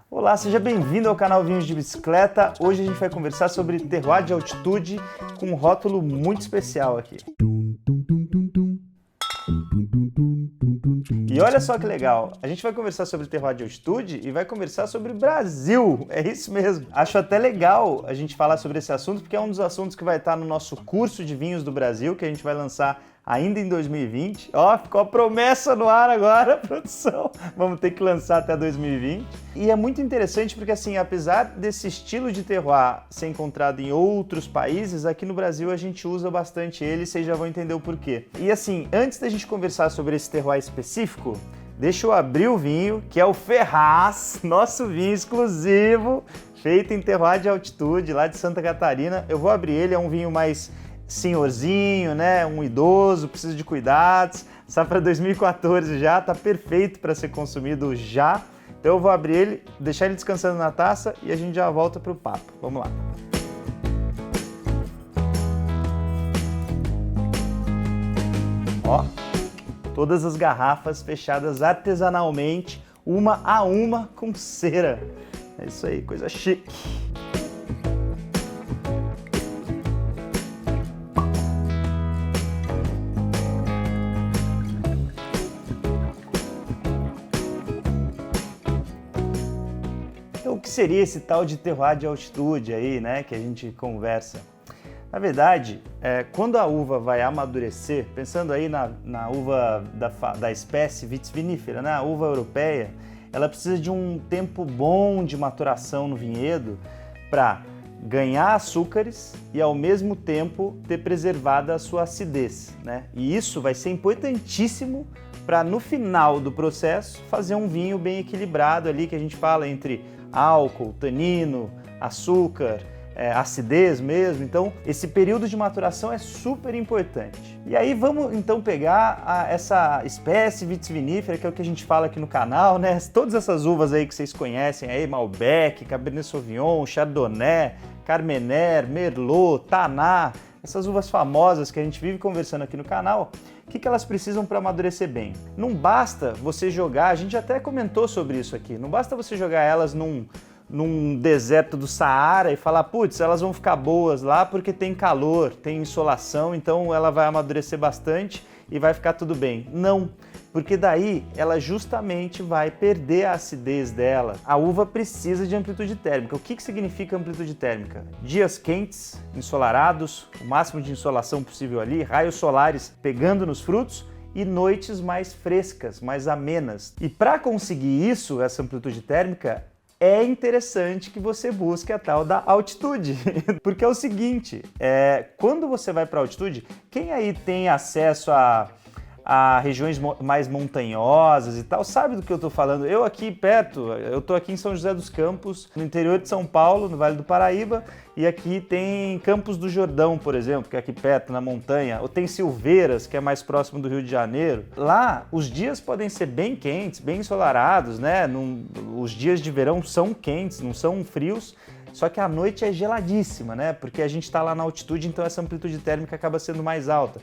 Olá, seja bem-vindo ao canal Vinhos de Bicicleta. Hoje a gente vai conversar sobre terroir de altitude com um rótulo muito especial aqui. E olha só que legal, a gente vai conversar sobre terroir de altitude e vai conversar sobre Brasil, é isso mesmo. Acho até legal a gente falar sobre esse assunto porque é um dos assuntos que vai estar no nosso curso de vinhos do Brasil, que a gente vai lançar ainda em 2020. Ó, ficou a promessa no ar agora, produção. Vamos ter que lançar até 2020. E é muito interessante porque, assim, apesar desse estilo de terroir ser encontrado em outros países, aqui no Brasil a gente usa bastante ele e vocês já vão entender o porquê. E assim, antes da gente conversar sobre esse terroir específico, deixa eu abrir o vinho, que é o Ferraz, nosso vinho exclusivo, feito em terroir de altitude, lá de Santa Catarina. Eu vou abrir ele, é um vinho mais senhorzinho, né? Um idoso, precisa de cuidados. Safra 2014 já, tá perfeito para ser consumido já. Então eu vou abrir ele, deixar ele descansando na taça e a gente já volta pro papo. Vamos lá. Ó, todas as garrafas fechadas artesanalmente, uma a uma com cera. É isso aí, coisa chique. Então, o que seria esse tal de terroir de altitude aí, né, que a gente conversa? Na verdade, quando a uva vai amadurecer, pensando aí na uva da espécie Vitis vinifera, né, a uva europeia, ela precisa de um tempo bom de maturação no vinhedo para ganhar açúcares e ao mesmo tempo ter preservada a sua acidez, né? E isso vai ser importantíssimo para no final do processo fazer um vinho bem equilibrado ali, que a gente fala entre álcool, tanino, açúcar, acidez mesmo. Então esse período de maturação é super importante. E aí vamos então pegar essa espécie Vitis vinifera, que é o que a gente fala aqui no canal, né? Todas essas uvas aí que vocês conhecem aí, Malbec, Cabernet Sauvignon, Chardonnay, Carmener, Merlot, Taná, essas uvas famosas que a gente vive conversando aqui no canal, o que elas precisam para amadurecer bem? Não basta você jogar, a gente até comentou sobre isso aqui, não basta você jogar elas num deserto do Saara e falar, putz, elas vão ficar boas lá porque tem calor, tem insolação, então ela vai amadurecer bastante e vai ficar tudo bem. Não, porque daí ela justamente vai perder a acidez dela. A uva precisa de amplitude térmica. O que significa amplitude térmica? Dias quentes, ensolarados, o máximo de insolação possível ali, raios solares pegando nos frutos, e noites mais frescas, mais amenas. E para conseguir isso, essa amplitude térmica, é interessante que você busque a tal da altitude, porque é o seguinte, quando você vai para altitude, quem aí tem acesso a regiões mais montanhosas e tal, sabe do que eu tô falando? Eu aqui perto, eu tô aqui em São José dos Campos, no interior de São Paulo, no Vale do Paraíba, e aqui tem Campos do Jordão, por exemplo, que é aqui perto, na montanha, ou tem Silveiras, que é mais próximo do Rio de Janeiro. Lá, os dias podem ser bem quentes, bem ensolarados, né? Os dias de verão são quentes, não são frios, só que a noite é geladíssima, né? Porque a gente está lá na altitude, então essa amplitude térmica acaba sendo mais alta.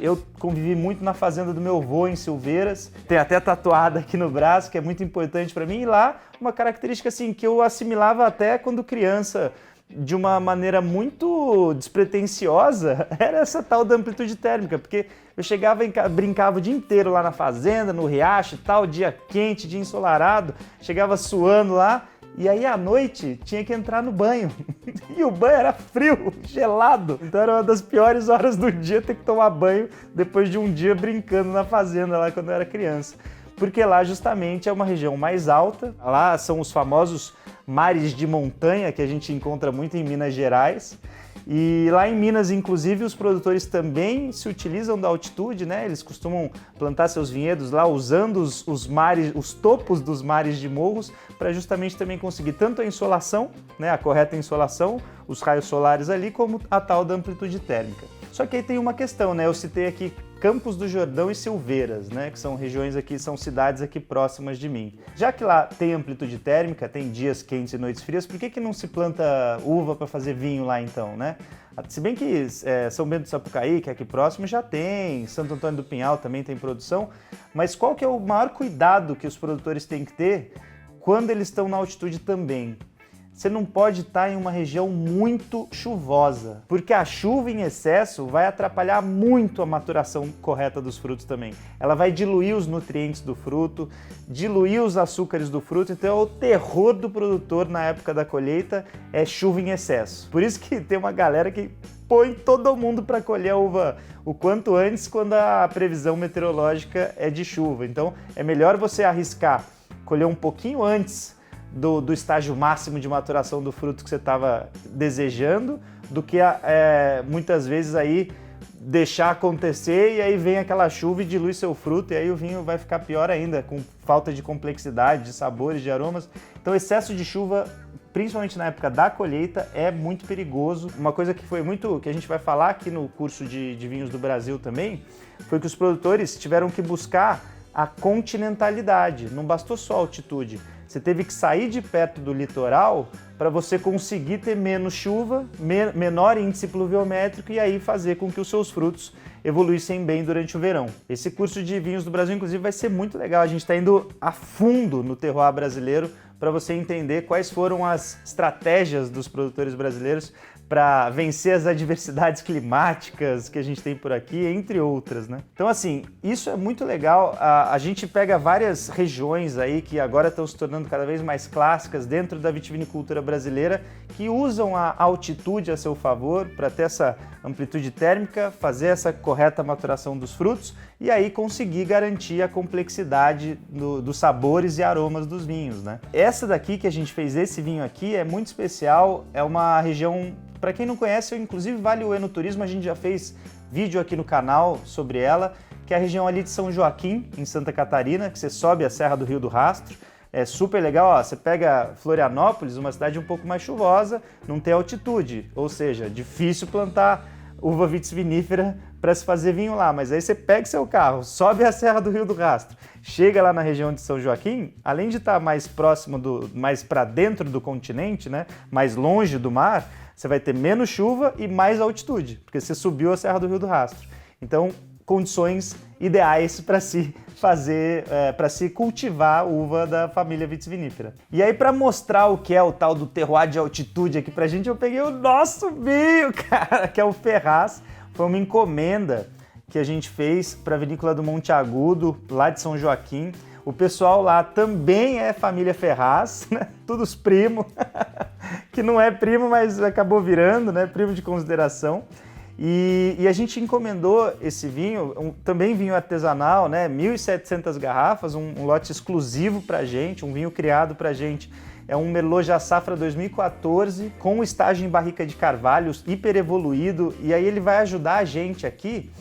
Eu convivi muito na fazenda do meu avô em Silveiras, tem até tatuada aqui no braço, que é muito importante para mim. E lá, uma característica assim que eu assimilava até quando criança, de uma maneira muito despretensiosa, era essa tal da amplitude térmica, porque eu chegava e brincava o dia inteiro lá na fazenda, no riacho e tal, dia quente, dia ensolarado, chegava suando lá. E aí à noite tinha que entrar no banho, e o banho era frio, gelado, então era uma das piores horas do dia ter que tomar banho depois de um dia brincando na fazenda lá quando eu era criança. Porque lá justamente é uma região mais alta, lá são os famosos mares de montanha que a gente encontra muito em Minas Gerais. E lá em Minas, inclusive, os produtores também se utilizam da altitude, né? Eles costumam plantar seus vinhedos lá usando os mares, os topos dos mares de morros, para justamente também conseguir tanto a insolação, né? A correta insolação, os raios solares ali, como a tal da amplitude térmica. Só que aí tem uma questão, né? Eu citei aqui Campos do Jordão e Silveiras, né? Que são regiões aqui, são cidades aqui próximas de mim. Já que lá tem amplitude térmica, tem dias quentes e noites frias, por que não se planta uva para fazer vinho lá então, né? Se bem que São Bento do Sapucaí, que é aqui próximo, já tem, Santo Antônio do Pinhal também tem produção, mas qual que é o maior cuidado que os produtores têm que ter quando eles estão na altitude também. Você não pode estar em uma região muito chuvosa, porque a chuva em excesso vai atrapalhar muito a maturação correta dos frutos também. Ela vai diluir os nutrientes do fruto, diluir os açúcares do fruto, então é o terror do produtor na época da colheita, é chuva em excesso. Por isso que tem uma galera que põe todo mundo para colher a uva o quanto antes, quando a previsão meteorológica é de chuva. Então é melhor você arriscar colher um pouquinho antes do estágio máximo de maturação do fruto que você estava desejando, do que muitas vezes aí deixar acontecer e aí vem aquela chuva e dilui seu fruto, e aí o vinho vai ficar pior ainda, com falta de complexidade, de sabores, de aromas. Então excesso de chuva, principalmente na época da colheita, é muito perigoso. Uma coisa que a gente vai falar aqui no curso de vinhos do Brasil também, foi que os produtores tiveram que buscar a continentalidade, não bastou só a altitude. Você teve que sair de perto do litoral para você conseguir ter menos chuva, menor índice pluviométrico e aí fazer com que os seus frutos evoluíssem bem durante o verão. Esse curso de vinhos do Brasil, inclusive, vai ser muito legal. A gente está indo a fundo no terroir brasileiro para você entender quais foram as estratégias dos produtores brasileiros para vencer as adversidades climáticas que a gente tem por aqui, entre outras, né? Então, assim, isso é muito legal. A gente pega várias regiões aí que agora estão se tornando cada vez mais clássicas dentro da vitivinicultura brasileira, que usam a altitude a seu favor para ter essa amplitude térmica, fazer essa correta maturação dos frutos e aí conseguir garantir a complexidade dos sabores e aromas dos vinhos, né? Essa daqui que a gente fez, esse vinho aqui, é muito especial, é uma região, para quem não conhece, inclusive vale o enoturismo, a gente já fez vídeo aqui no canal sobre ela, que é a região ali de São Joaquim, em Santa Catarina, que você sobe a Serra do Rio do Rastro. É super legal, ó, você pega Florianópolis, uma cidade um pouco mais chuvosa, não tem altitude, ou seja, difícil plantar uva vitis vinífera para se fazer vinho lá, mas aí você pega seu carro, sobe a Serra do Rio do Rastro, chega lá na região de São Joaquim, além de estar mais próximo, mais para dentro do continente, né, mais longe do mar, você vai ter menos chuva e mais altitude, porque você subiu a Serra do Rio do Rastro. Então, condições ideais para se fazer, para se cultivar uva da família vitis vinífera. E aí, para mostrar o que é o tal do terroir de altitude aqui pra gente, eu peguei o nosso vinho, cara, que é o Ferraz. Foi uma encomenda que a gente fez para a vinícola do Monte Agudo, lá de São Joaquim. O pessoal lá também é família Ferraz, né? Todos primos, que não é primo, mas acabou virando, né? Primo de consideração. E a gente encomendou esse vinho, também vinho artesanal, né? 1.700 garrafas, um lote exclusivo pra gente, um vinho criado pra gente. É um Merlot já safra 2014, com estágio em barrica de carvalho, hiper evoluído, e aí ele vai ajudar a gente aqui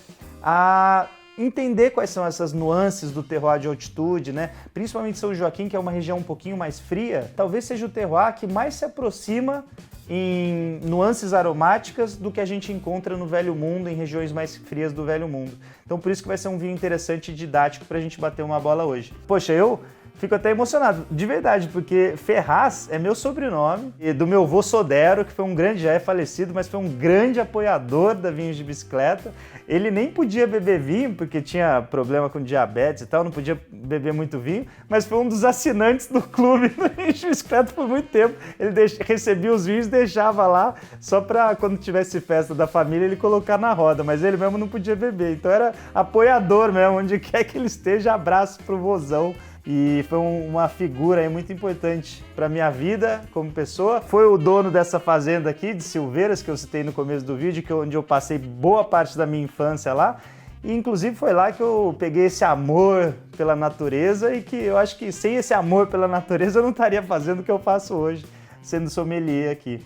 a entender quais são essas nuances do terroir de altitude, né? Principalmente São Joaquim, que é uma região um pouquinho mais fria, talvez seja o terroir que mais se aproxima em nuances aromáticas do que a gente encontra no Velho Mundo, em regiões mais frias do Velho Mundo. Então por isso que vai ser um vinho interessante e didático para a gente bater uma bola hoje. Poxa, eu fico até emocionado, de verdade, porque Ferraz é meu sobrenome, e do meu avô Sodero, que foi um grande, já é falecido, mas foi um grande apoiador da Vinhos de Bicicleta. Ele nem podia beber vinho, porque tinha problema com diabetes e tal, não podia beber muito vinho, mas foi um dos assinantes do clube do Vinhos de Bicicleta por muito tempo. Ele recebia os vinhos e deixava lá, só para quando tivesse festa da família ele colocar na roda, mas ele mesmo não podia beber, então era apoiador mesmo, onde quer que ele esteja, abraço pro vozão. E foi uma figura aí muito importante para minha vida como pessoa. Foi o dono dessa fazenda aqui, de Silveiras, que eu citei no começo do vídeo, onde eu passei boa parte da minha infância lá. E inclusive foi lá que eu peguei esse amor pela natureza e que eu acho que sem esse amor pela natureza eu não estaria fazendo o que eu faço hoje, sendo sommelier aqui.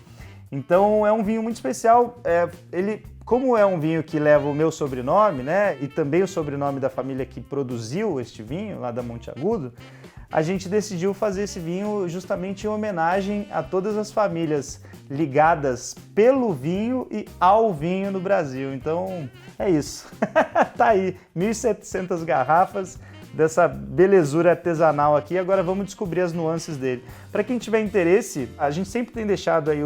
Então é um vinho muito especial. Como é um vinho que leva o meu sobrenome, né, e também o sobrenome da família que produziu este vinho, lá da Monte Agudo, a gente decidiu fazer esse vinho justamente em homenagem a todas as famílias ligadas pelo vinho e ao vinho no Brasil. Então, é isso. Tá aí, 1.700 garrafas dessa belezura artesanal aqui. Agora vamos descobrir as nuances dele. Para quem tiver interesse, a gente sempre tem deixado aí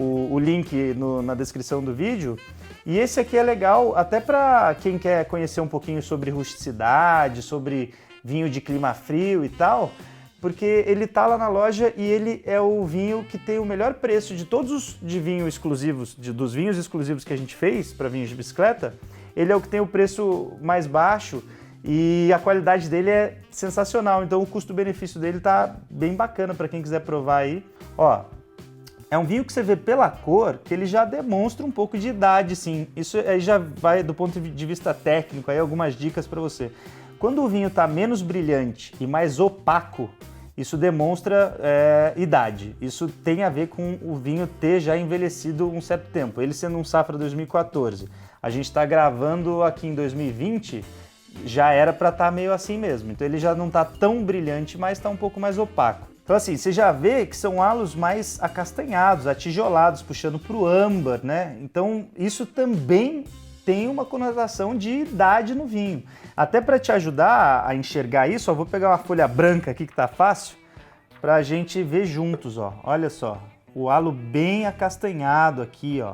o link na descrição do vídeo, e esse aqui é legal até para quem quer conhecer um pouquinho sobre rusticidade, sobre vinho de clima frio e tal, porque ele tá lá na loja e ele é o vinho que tem o melhor preço de todos os de vinho exclusivos, dos vinhos exclusivos que a gente fez para vinhos de bicicleta. Ele é o que tem o preço mais baixo e a qualidade dele é sensacional. Então o custo-benefício dele tá bem bacana para quem quiser provar aí. Ó, é um vinho que você vê pela cor que ele já demonstra um pouco de idade, sim. Isso aí já vai do ponto de vista técnico, aí algumas dicas para você. Quando o vinho está menos brilhante e mais opaco, isso demonstra idade. Isso tem a ver com o vinho ter já envelhecido um certo tempo. Ele sendo um safra 2014, a gente está gravando aqui em 2020, já era para estar meio assim mesmo. Então ele já não está tão brilhante, mas está um pouco mais opaco. Então assim, você já vê que são halos mais acastanhados, atijolados, puxando para o âmbar, né? Então isso também tem uma conotação de idade no vinho. Até para te ajudar a enxergar isso, eu vou pegar uma folha branca aqui que tá fácil, para a gente ver juntos, ó. Olha só, o halo bem acastanhado aqui, ó.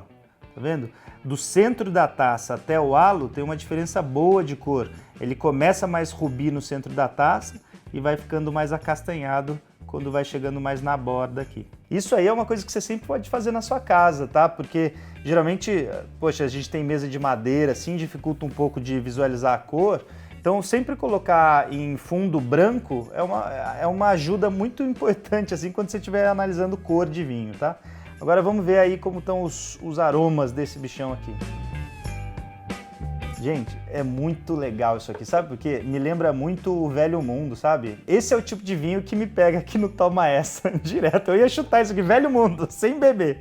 Tá vendo? Do centro da taça até o halo tem uma diferença boa de cor. Ele começa mais rubi no centro da taça e vai ficando mais acastanhado quando vai chegando mais na borda aqui. Isso aí é uma coisa que você sempre pode fazer na sua casa, tá? Porque geralmente, poxa, a gente tem mesa de madeira, assim, dificulta um pouco de visualizar a cor. Então sempre colocar em fundo branco é uma ajuda muito importante, assim, quando você estiver analisando cor de vinho, tá? Agora vamos ver aí como estão os aromas desse bichão aqui. Gente, é muito legal isso aqui, sabe por quê? Me lembra muito o Velho Mundo, sabe? Esse é o tipo de vinho que me pega aqui no Toma Essa, direto. Eu ia chutar isso aqui, Velho Mundo, sem beber.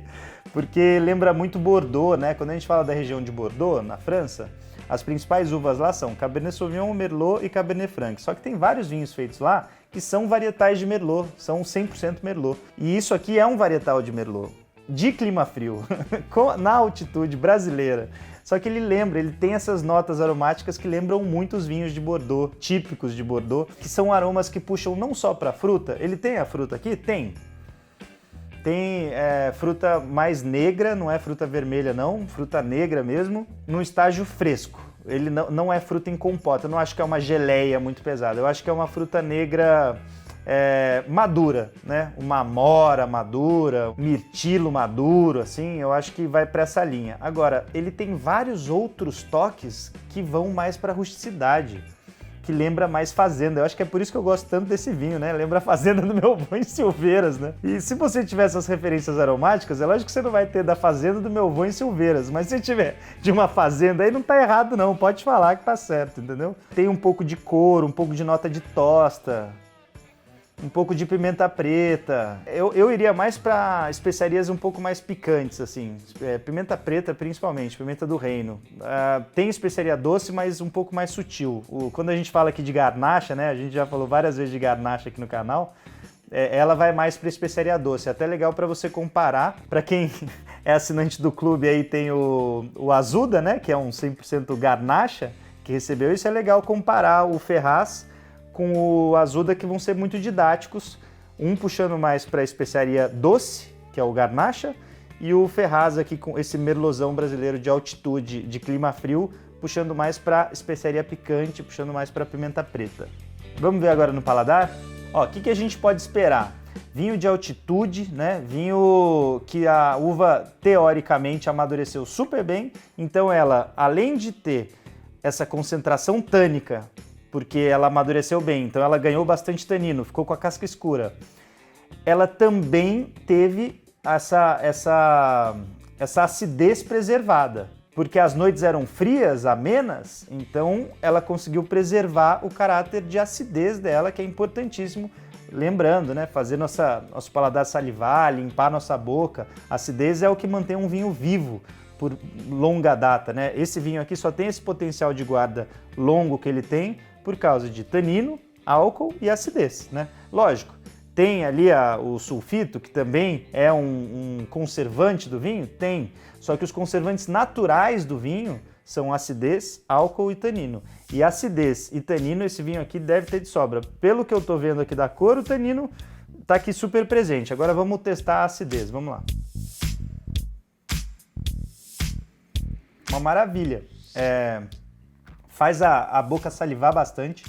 Porque lembra muito Bordeaux, né? Quando a gente fala da região de Bordeaux, na França, as principais uvas lá são Cabernet Sauvignon, Merlot e Cabernet Franc. Só que tem vários vinhos feitos lá que são varietais de Merlot, são 100% Merlot. E isso aqui é um varietal de Merlot, de clima frio, na altitude brasileira. Só que ele tem essas notas aromáticas que lembram muito os vinhos de Bordeaux, típicos de Bordeaux, que são aromas que puxam não só para a fruta. Ele tem a fruta aqui? Tem. Tem fruta mais negra, não é fruta vermelha não, fruta negra mesmo, no estágio fresco. Ele não é fruta em compota, eu não acho que é uma geleia muito pesada, eu acho que é uma fruta negra madura, né? Uma amora madura, um mirtilo maduro, assim, eu acho que vai para essa linha. Agora, ele tem vários outros toques que vão mais para rusticidade, que lembra mais fazenda. Eu acho que é por isso que eu gosto tanto desse vinho, né? Lembra a fazenda do meu avô em Silveiras, né? E se você tiver essas referências aromáticas, é lógico que você não vai ter da fazenda do meu avô em Silveiras, mas se tiver de uma fazenda aí, não tá errado não, pode falar que tá certo, entendeu? Tem um pouco de couro, um pouco de nota de tosta, um pouco de pimenta preta. Eu iria mais para especiarias um pouco mais picantes, assim. Pimenta preta, principalmente, pimenta do reino. Tem especiaria doce, mas um pouco mais sutil. Quando a gente fala aqui de garnacha, né? A gente já falou várias vezes de garnacha aqui no canal. Ela vai mais para especiaria doce. É até legal para você comparar. Para quem é assinante do clube aí, tem o Azuda, né? Que é um 100% garnacha, que recebeu isso. É legal comparar o Ferraz com o Azuda, que vão ser muito didáticos, um puxando mais para a especiaria doce, que é o garnacha, e o Ferraz aqui com esse merlotzão brasileiro de altitude, de clima frio, puxando mais para especiaria picante, puxando mais para pimenta preta. Vamos ver agora no paladar? Ó, o que a gente pode esperar? Vinho de altitude, né? Vinho que a uva teoricamente amadureceu super bem, então ela, além de ter essa concentração tânica, porque ela amadureceu bem, então ela ganhou bastante tanino, ficou com a casca escura. Ela também teve essa acidez preservada, porque as noites eram frias, amenas, então ela conseguiu preservar o caráter de acidez dela, que é importantíssimo, lembrando, né, fazer nosso paladar salivar, limpar nossa boca. A acidez é o que mantém um vinho vivo por longa data, né? Esse vinho aqui só tem esse potencial de guarda longo que ele tem, por causa de tanino, álcool e acidez, né? Lógico, tem ali o sulfito, que também é um conservante do vinho? Tem. Só que os conservantes naturais do vinho são acidez, álcool e tanino. E acidez e tanino, esse vinho aqui deve ter de sobra. Pelo que eu tô vendo aqui da cor, o tanino tá aqui super presente. Agora vamos testar a acidez, vamos lá. Uma maravilha. Faz a boca salivar bastante.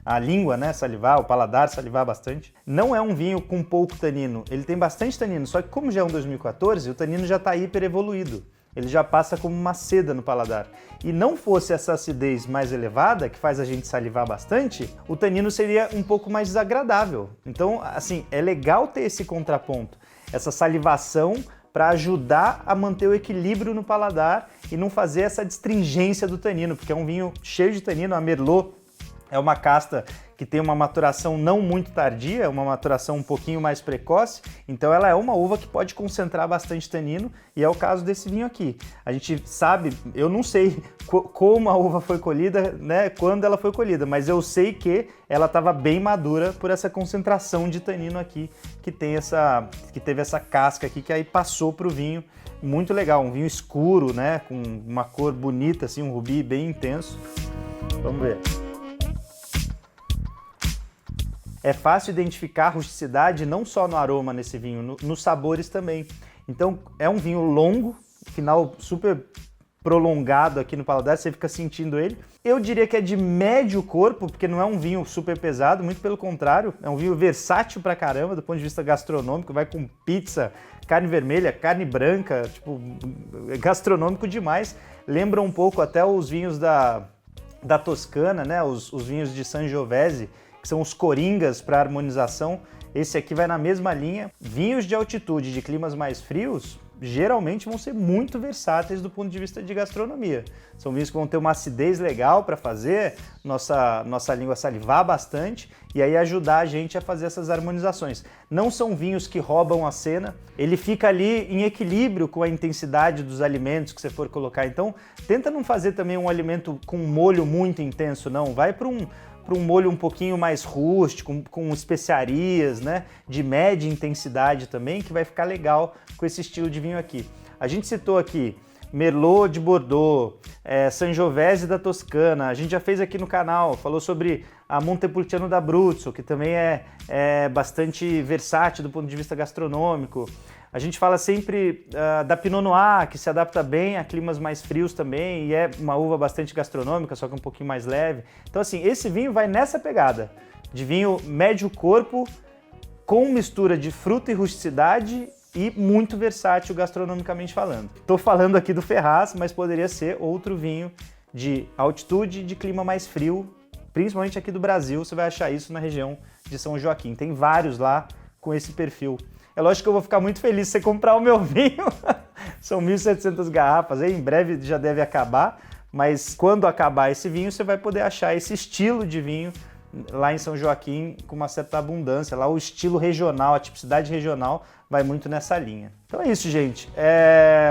a língua, né, salivar, o paladar salivar bastante. Não é um vinho com pouco tanino, ele tem bastante tanino, só que como já é um 2014, o tanino já está hiper evoluído. Ele já passa como uma seda no paladar. E não fosse essa acidez mais elevada, que faz a gente salivar bastante, o tanino seria um pouco mais desagradável. Então, assim, é legal ter esse contraponto, essa salivação para ajudar a manter o equilíbrio no paladar e não fazer essa astringência do tanino, porque é um vinho cheio de tanino. A Merlot é uma casta que tem uma maturação não muito tardia, uma maturação um pouquinho mais precoce, então ela é uma uva que pode concentrar bastante tanino, e é o caso desse vinho aqui. A gente sabe, eu não sei como a uva foi colhida, né, quando ela foi colhida, mas eu sei que ela estava bem madura por essa concentração de tanino aqui, que teve essa casca aqui, que aí passou para o vinho. Muito legal, um vinho escuro, né, com uma cor bonita, assim, um rubi bem intenso. Vamos ver. É fácil identificar a rusticidade não só no aroma nesse vinho, nos sabores também. Então é um vinho longo, final super prolongado aqui no paladar, você fica sentindo ele. Eu diria que é de médio corpo, porque não é um vinho super pesado, muito pelo contrário, é um vinho versátil pra caramba do ponto de vista gastronômico, vai com pizza, carne vermelha, carne branca, tipo, gastronômico demais. Lembra um pouco até os vinhos da Toscana, né? Os vinhos de Sangiovese, que são os coringas para harmonização. Esse aqui vai na mesma linha. Vinhos de altitude, de climas mais frios, geralmente vão ser muito versáteis do ponto de vista de gastronomia. São vinhos que vão ter uma acidez legal para fazer nossa língua salivar bastante e aí ajudar a gente a fazer essas harmonizações. Não são vinhos que roubam a cena, ele fica ali em equilíbrio com a intensidade dos alimentos que você for colocar. Então, tenta não fazer também um alimento com um molho muito intenso, não. Vai para um molho um pouquinho mais rústico, com especiarias, né, de média intensidade também, que vai ficar legal com esse estilo de vinho aqui. A gente citou aqui Merlot de Bordeaux, Sangiovese da Toscana, a gente já fez aqui no canal, falou sobre a Montepulciano d'Abruzzo, que também é bastante versátil do ponto de vista gastronômico. A gente fala sempre da Pinot Noir, que se adapta bem a climas mais frios também e é uma uva bastante gastronômica, só que um pouquinho mais leve. Então assim, esse vinho vai nessa pegada de vinho médio corpo, com mistura de fruta e rusticidade e muito versátil gastronomicamente falando. Estou falando aqui do Ferraz, mas poderia ser outro vinho de altitude, de clima mais frio, principalmente aqui do Brasil, você vai achar isso na região de São Joaquim. Tem vários lá com esse perfil. É lógico que eu vou ficar muito feliz se você comprar o meu vinho. São 1.700 garrafas, aí em breve já deve acabar, mas quando acabar esse vinho, você vai poder achar esse estilo de vinho lá em São Joaquim com uma certa abundância. Lá o estilo regional, a tipicidade regional vai muito nessa linha. Então é isso, gente.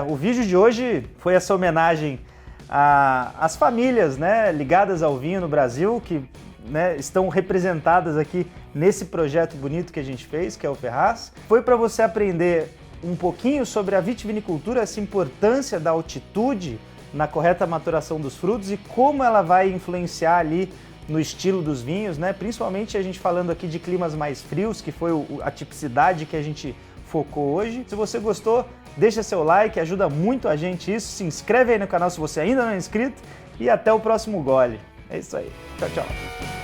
O vídeo de hoje foi essa homenagem às famílias, né, ligadas ao vinho no Brasil, que, né, estão representadas aqui nesse projeto bonito que a gente fez, que é o Ferraz. Foi para você aprender um pouquinho sobre a vitivinicultura, essa importância da altitude na correta maturação dos frutos e como ela vai influenciar ali no estilo dos vinhos, né? Principalmente a gente falando aqui de climas mais frios, que foi a tipicidade que a gente focou hoje. Se você gostou, deixa seu like, ajuda muito a gente isso. Se inscreve aí no canal se você ainda não é inscrito e até o próximo gole. É isso aí. Tchau, tchau.